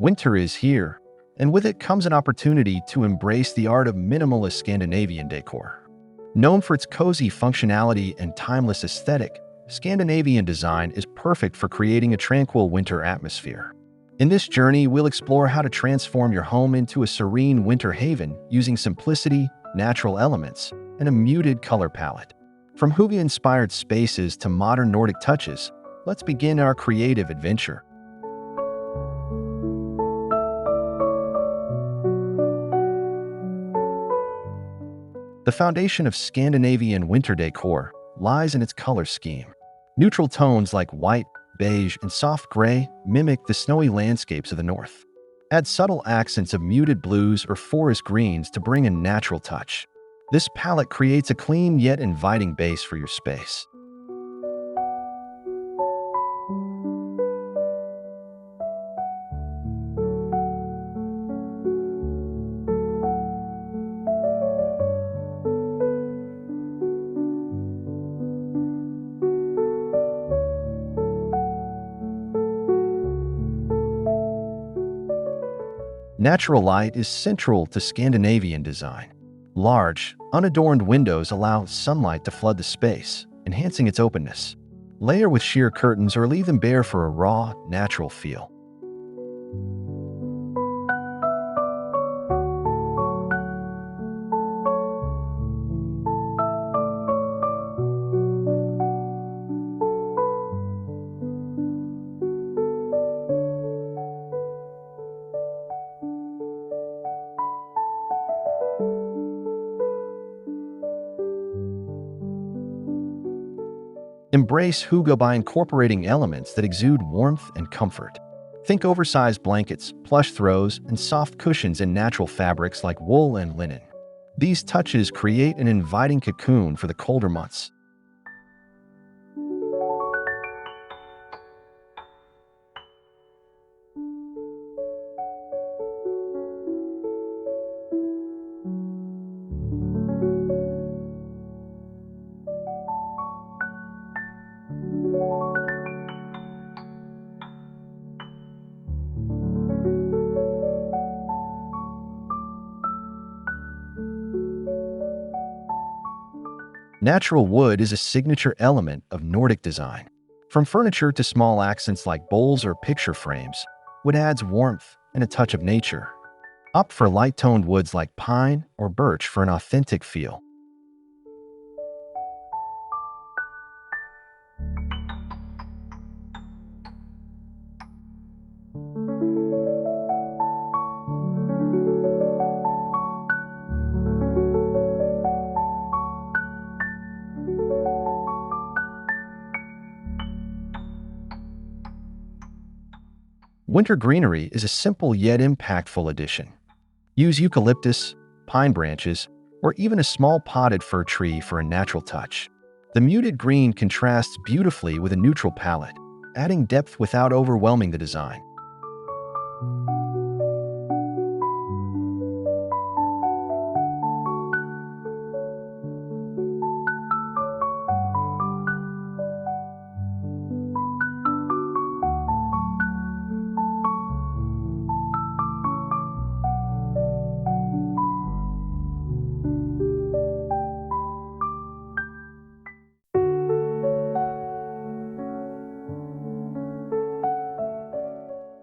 Winter is here, and with it comes an opportunity to embrace the art of minimalist Scandinavian decor. Known for its cozy functionality and timeless aesthetic, Scandinavian design is perfect for creating a tranquil winter atmosphere. In this journey, we'll explore how to transform your home into a serene winter haven using simplicity, natural elements, and a muted color palette. From Hygge-inspired spaces to modern Nordic touches, let's begin our creative adventure. The foundation of Scandinavian winter decor lies in its color scheme. Neutral tones like white, beige, and soft gray mimic the snowy landscapes of the north. Add subtle accents of muted blues or forest greens to bring a natural touch. This palette creates a clean yet inviting base for your space. Natural light is central to Scandinavian design. Large, unadorned windows allow sunlight to flood the space, enhancing its openness. Layer with sheer curtains or leave them bare for a raw, natural feel. Embrace Hygge by incorporating elements that exude warmth and comfort. Think oversized blankets, plush throws, and soft cushions in natural fabrics like wool and linen. These touches create an inviting cocoon for the colder months. Natural wood is a signature element of Nordic design. From furniture to small accents like bowls or picture frames, wood adds warmth and a touch of nature. Opt for light-toned woods like pine or birch for an authentic feel. Winter greenery is a simple yet impactful addition. Use eucalyptus, pine branches, or even a small potted fir tree for a natural touch. The muted green contrasts beautifully with a neutral palette, adding depth without overwhelming the design.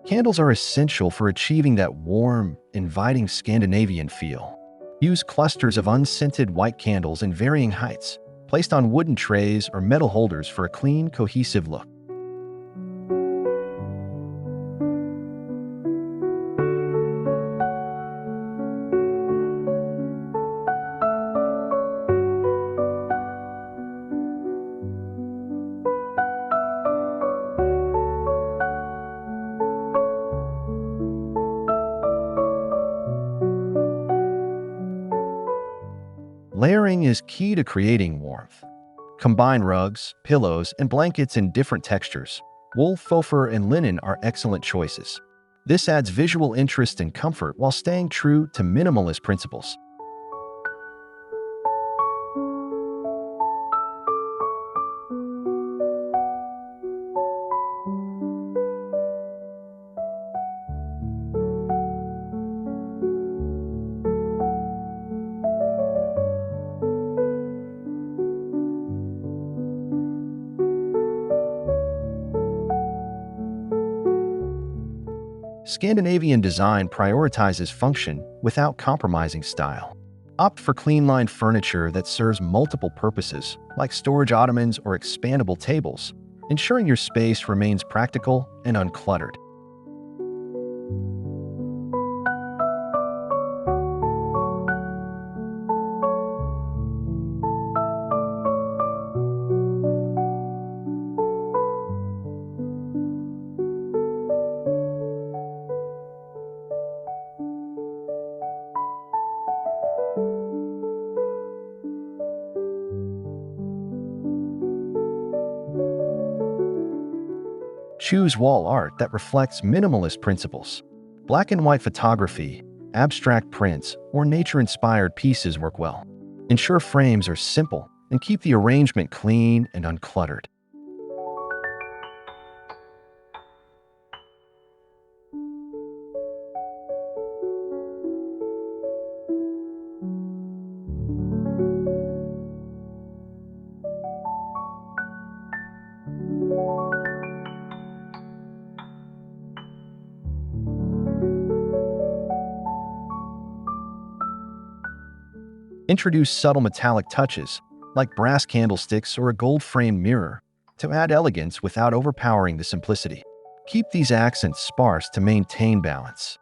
Candles are essential for achieving that warm, inviting Scandinavian feel. Use clusters of unscented white candles in varying heights, placed on wooden trays or metal holders for a clean, cohesive look. Layering is key to creating warmth. Combine rugs, pillows, and blankets in different textures. Wool, faux fur, and linen are excellent choices. This adds visual interest and comfort while staying true to minimalist principles. Scandinavian design prioritizes function without compromising style. Opt for clean-lined furniture that serves multiple purposes, like storage ottomans or expandable tables, ensuring your space remains practical and uncluttered. Choose wall art that reflects minimalist principles. Black and white photography, abstract prints, or nature-inspired pieces work well. Ensure frames are simple and keep the arrangement clean and uncluttered. Introduce subtle metallic touches, like brass candlesticks or a gold-framed mirror, to add elegance without overpowering the simplicity. Keep these accents sparse to maintain balance.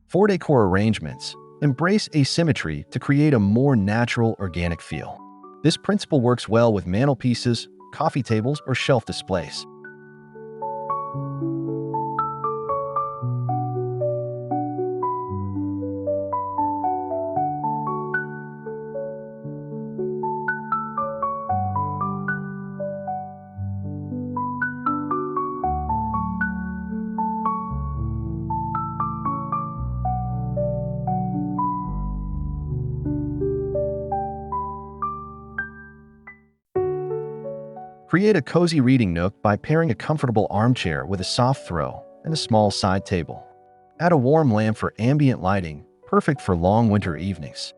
For decor arrangements, embrace asymmetry to create a more natural, organic feel. This principle works well with mantelpieces, coffee tables, or shelf displays. Create a cozy reading nook by pairing a comfortable armchair with a soft throw and a small side table. Add a warm lamp for ambient lighting, perfect for long winter evenings.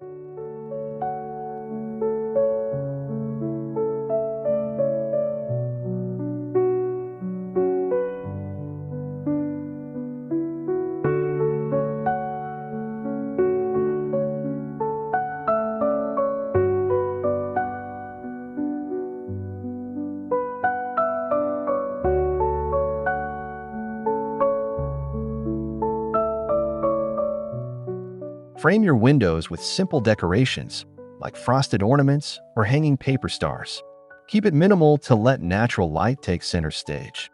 Frame your windows with simple decorations, like frosted ornaments or hanging paper stars. Keep it minimal to let natural light take center stage.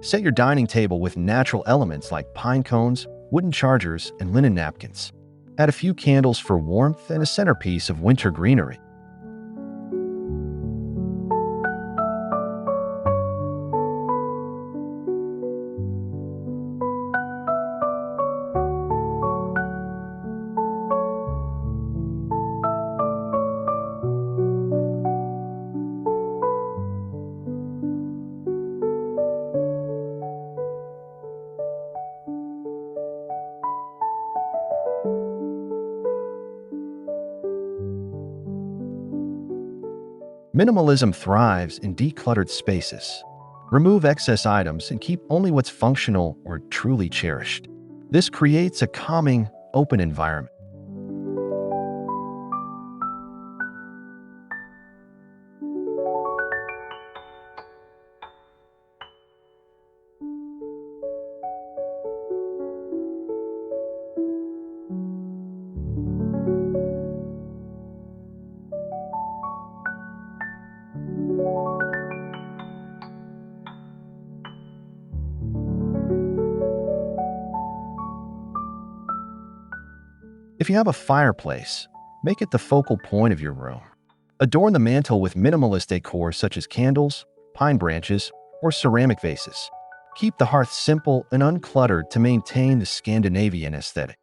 Set your dining table with natural elements like pine cones, wooden chargers, and linen napkins. Add a few candles for warmth and a centerpiece of winter greenery. Minimalism thrives in decluttered spaces. Remove excess items and keep only what's functional or truly cherished. This creates a calming, open environment. If you have a fireplace, make it the focal point of your room. Adorn the mantel with minimalist decor such as candles, pine branches, or ceramic vases. Keep the hearth simple and uncluttered to maintain the Scandinavian aesthetic.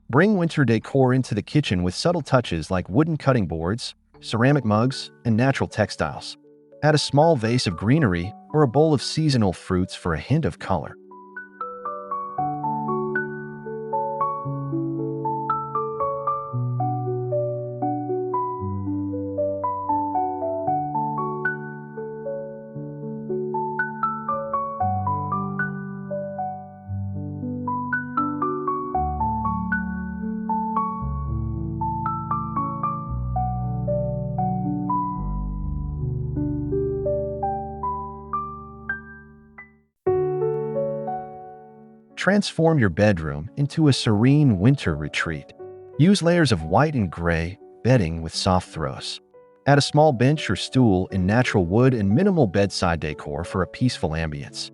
Bring winter decor into the kitchen with subtle touches like wooden cutting boards, ceramic mugs, and natural textiles. Add a small vase of greenery or a bowl of seasonal fruits for a hint of color. Transform your bedroom into a serene winter retreat. Use layers of white and gray bedding with soft throws. Add a small bench or stool in natural wood and minimal bedside decor for a peaceful ambience.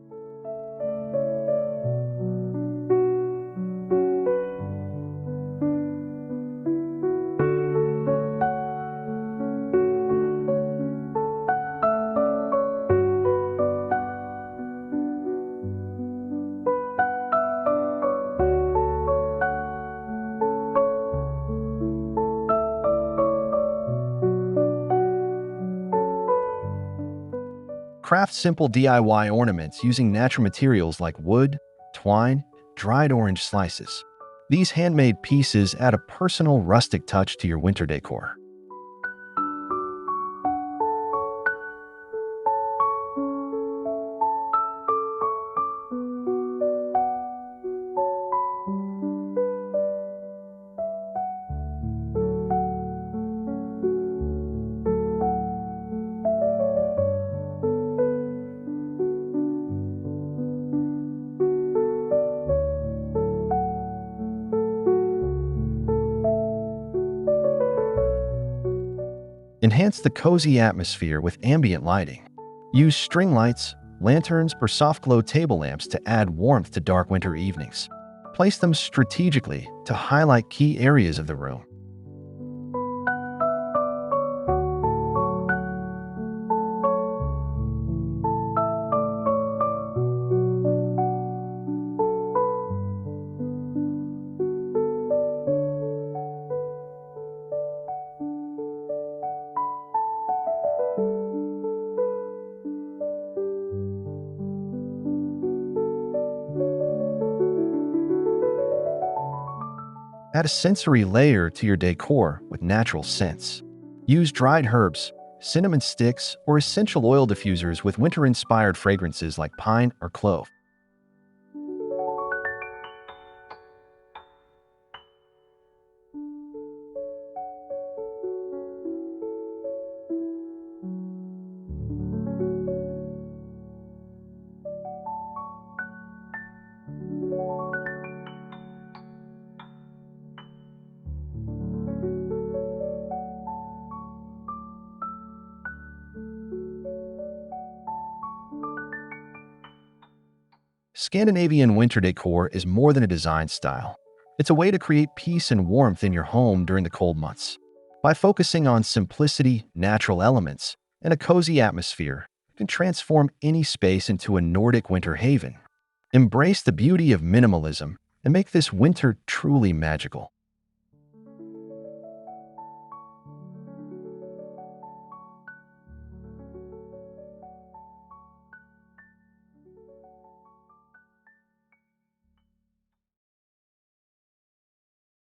Craft simple DIY ornaments using natural materials like wood, twine, dried orange slices. These handmade pieces add a personal rustic touch to your winter decor. Enhance the cozy atmosphere with ambient lighting. Use string lights, lanterns, or soft-glow table lamps to add warmth to dark winter evenings. Place them strategically to highlight key areas of the room. Add a sensory layer to your decor with natural scents. Use dried herbs, cinnamon sticks, or essential oil diffusers with winter-inspired fragrances like pine or clove. Scandinavian winter decor is more than a design style. It's a way to create peace and warmth in your home during the cold months. By focusing on simplicity, natural elements, and a cozy atmosphere, you can transform any space into a Nordic winter haven. Embrace the beauty of minimalism and make this winter truly magical.